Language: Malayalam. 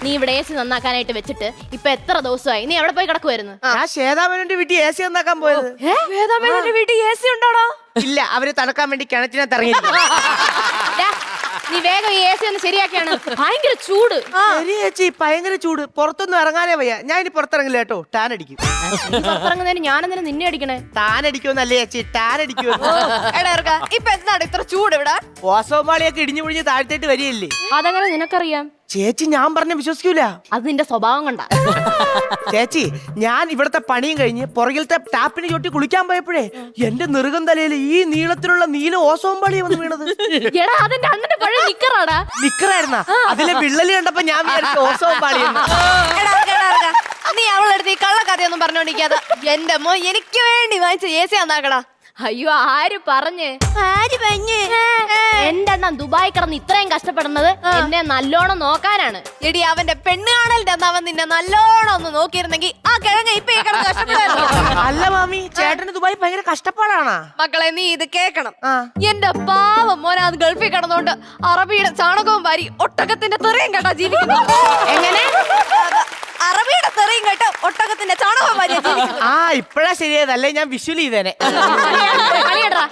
നീ ഇവിടെ AC നന്നാക്കാനായിട്ട് വെച്ചിട്ട് ഇപ്പൊ എത്ര ദിവസമായി? നീ എവിടെ പോയി കിടക്കുവായിരുന്നു? ഞാൻ ശ്വേതാമേനോന്റെ വീട്ടിൽ AC നന്നാക്കാൻ പോയത്. വേദാമേനോന്റെ വീട്ടിൽ AC ഉണ്ടോടാ? ഇല്ല, അവര് തണുക്കാൻ വേണ്ടി കിണറ്റിനകത്ത് ഇറങ്ങി. നീ വേഗം ഈ AC ഒന്ന് ശരിയാക്കിയാണ്. ഭയങ്കര ചൂട്. ശരി ചേച്ചി, ഭയങ്കര ചൂട്. പുറത്തൊന്നും ഇറങ്ങാനേ വയ്യ. ഞാൻ ഇനി പുറത്തിറങ്ങില്ല കേട്ടോ, ടാൻ അടിക്കും. പുറത്തിറങ്ങുന്നതിന് ഞാനെന്തിനാ നിന്നെ അടിക്കണേ? ടാൻ അടിക്കുമെന്നല്ലേ ചേച്ചി, ടാൻ അടിക്കുമെന്ന്. എടാ ഇപ്പൊ എന്താണ് ഇത്ര ചൂട് ഇവിടെ? ഓസോമാളിയൊക്കെ ഇടിഞ്ഞു പൊഴിഞ്ഞ് താഴ്ത്തേട്ട് വരികയല്ലേ. അതങ്ങനെ നിനക്കറിയാം? ചേച്ചി ഞാൻ പറഞ്ഞ വിശ്വസിക്കൂല. അത് നിന്റെ സ്വഭാവം കൊണ്ടാ. ചേച്ചി, ഞാൻ ഇവിടത്തെ പണിയും കഴിഞ്ഞ് പുറകിലത്തെ ടാപ്പിന് ചൊട്ടി കുളിക്കാൻ പോയപ്പോഴേ എന്റെ നെറുകം തലയിൽ ഈ നീളത്തിലുള്ള നീല ഓസോമ്പാളിയെ വന്ന് വീണത്. എടാ അതെന്റെ അണ്ണന്റെ പഴയ നിക്കറാടാ. നിക്കറായിരുന്ന അതിലെ വിള്ളല് കണ്ടപ്പോ ഞാൻ വിചാരിച്ചു ഓസോമ്പാളി. നീ അവളെടുത്ത് ഈ കള്ളക്കഥയൊന്നും പറഞ്ഞോണ്ടിരിക്കാതെ എന്റെ മോ എനിക്ക് വേണ്ടി വാങ്ങിച്ച AC നന്നാക്കടാ. അയ്യോ, ആര് പറഞ്ഞ്? എന്റെ അണ്ണൻ ദുബായി കിടന്ന് ഇത്രയും കഷ്ടപ്പെടുന്നത് എന്നെ നല്ലോണം നോക്കാനാണ്. എടി അവന്റെ പെണ്ണ് കാണലിന്റെ അന്ന് അവൻ നിന്നെ നല്ലോണം ഒന്ന് നോക്കിയിരുന്നെങ്കിൽ ആ കിഴങ്ങ ഇപ്പൊ ഈ കിടന്ന് കഷ്ടപ്പെടായിരുന്നു. അല്ല മാമി, ചേട്ടന് ദുബായി ഭയങ്കര കഷ്ടപ്പാടാണ്. മക്കളെ നീ ഇത് കേക്കണം. എന്റെ പാവം മോനെ അത് ഗൾഫിൽ കിടന്നോണ്ട് അറബിയുടെ ചാണകവും വാരി ഒട്ടകത്തിന്റെ തെറിയും കേട്ടാ ജീവിക്കുന്നു. എങ്ങനെ? അറബിയുടെ തെറിയും കേട്ട് ഒട്ടകത്തിന്റെ ചാണകവും വാരിയാ ജീവിക്കുന്നത്. ഇപ്പഴാ ശരിയായതല്ലേ, ഞാൻ വിഷ്വൽ ചെയ്തേനെ. കളിയടാ.